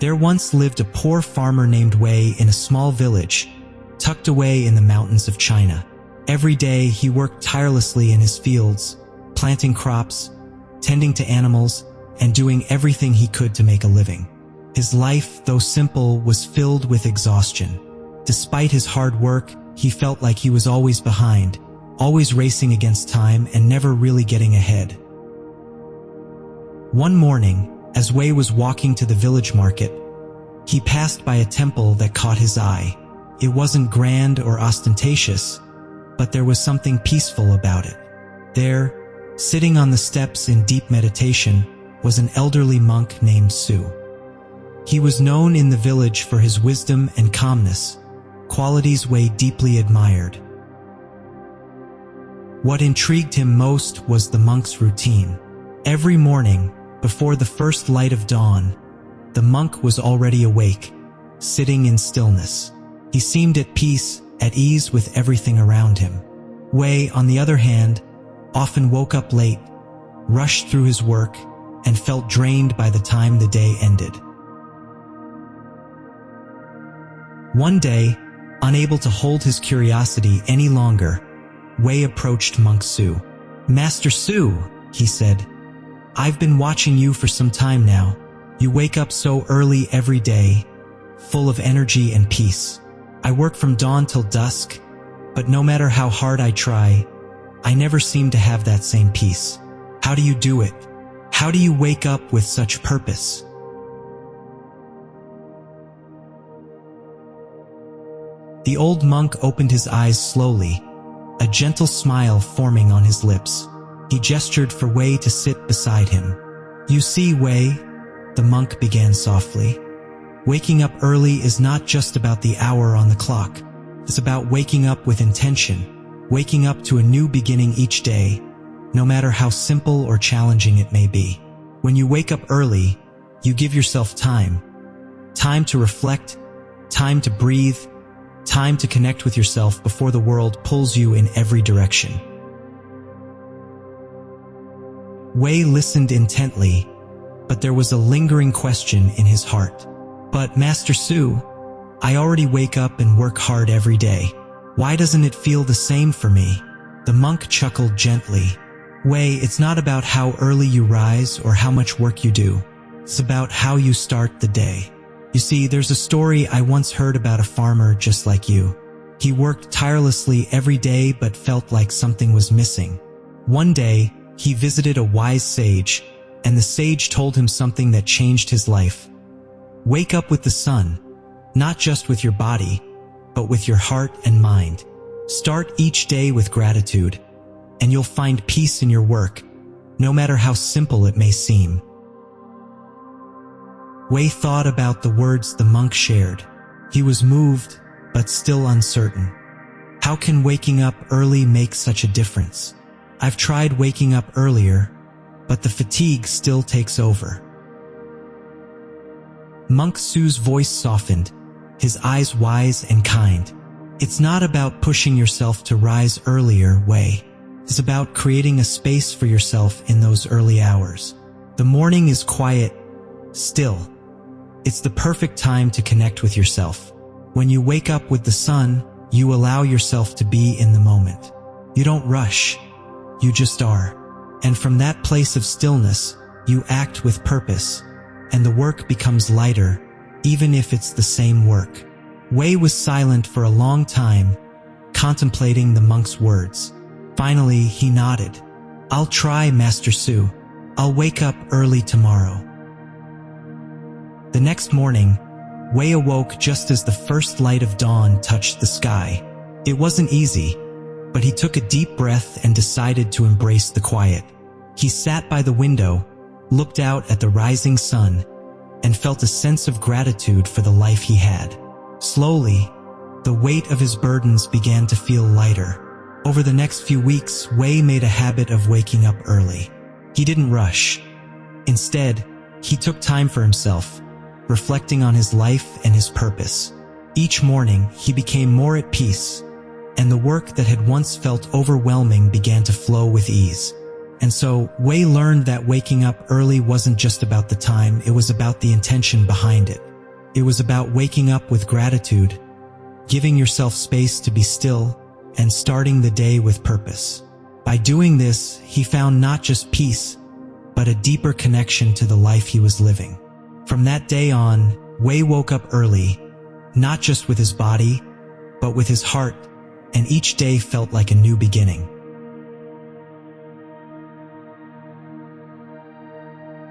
There once lived a poor farmer named Wei in a small village, tucked away in the mountains of China. Every day he worked tirelessly in his fields, planting crops, tending to animals, and doing everything he could to make a living. His life, though simple, was filled with exhaustion. Despite his hard work, he felt like he was always behind, always racing against time and never really getting ahead. One morning, as Wei was walking to the village market, he passed by a temple that caught his eye. It wasn't grand or ostentatious, but there was something peaceful about it. There, sitting on the steps in deep meditation, was an elderly monk named Su. He was known in the village for his wisdom and calmness, qualities Wei deeply admired. What intrigued him most was the monk's routine. Every morning, before the first light of dawn, the monk was already awake, sitting in stillness. He seemed at peace, at ease with everything around him. Wei, on the other hand, often woke up late, rushed through his work, and felt drained by the time the day ended. One day, unable to hold his curiosity any longer, Wei approached Monk Su. "Master Su," he said, "I've been watching you for some time now. You wake up so early every day, full of energy and peace. I work from dawn till dusk, but no matter how hard I try, I never seem to have that same peace. How do you do it? How do you wake up with such purpose?" The old monk opened his eyes slowly, a gentle smile forming on his lips. He gestured for Wei to sit beside him. "You see, Wei," the monk began softly, "waking up early is not just about the hour on the clock. It's about waking up with intention, waking up to a new beginning each day, no matter how simple or challenging it may be. When you wake up early, you give yourself time. Time to reflect, time to breathe, time to connect with yourself before the world pulls you in every direction." Wei listened intently, but there was a lingering question in his heart. "But Master Su, I already wake up and work hard every day. Why doesn't it feel the same for me?" The monk chuckled gently. "Wei, it's not about how early you rise or how much work you do. It's about how you start the day. You see, there's a story I once heard about a farmer just like you. He worked tirelessly every day but felt like something was missing. One day, he visited a wise sage, and the sage told him something that changed his life. Wake up with the sun, not just with your body, but with your heart and mind. Start each day with gratitude, and you'll find peace in your work, no matter how simple it may seem." Wei thought about the words the monk shared. He was moved, but still uncertain. How can waking up early make such a difference? I've tried waking up earlier, but the fatigue still takes over. Monk Su's voice softened, his eyes wise and kind. "It's not about pushing yourself to rise earlier, Wei. It's about creating a space for yourself in those early hours. The morning is quiet, still. It's the perfect time to connect with yourself. When you wake up with the sun, you allow yourself to be in the moment. You don't rush, you just are. And from that place of stillness, you act with purpose, and the work becomes lighter, even if it's the same work." Wei was silent for a long time, contemplating the monk's words. Finally, he nodded. "I'll try, Master Su. I'll wake up early tomorrow." The next morning, Wei awoke just as the first light of dawn touched the sky. It wasn't easy, but he took a deep breath and decided to embrace the quiet. He sat by the window, looked out at the rising sun, and felt a sense of gratitude for the life he had. Slowly, the weight of his burdens began to feel lighter. Over the next few weeks, Wei made a habit of waking up early. He didn't rush. Instead, he took time for himself, reflecting on his life and his purpose. Each morning, he became more at peace, and the work that had once felt overwhelming began to flow with ease. And so, Wei learned that waking up early wasn't just about the time, it was about the intention behind it. It was about waking up with gratitude, giving yourself space to be still, and starting the day with purpose. By doing this, he found not just peace, but a deeper connection to the life he was living. From that day on, Wei woke up early, not just with his body, but with his heart, and each day felt like a new beginning.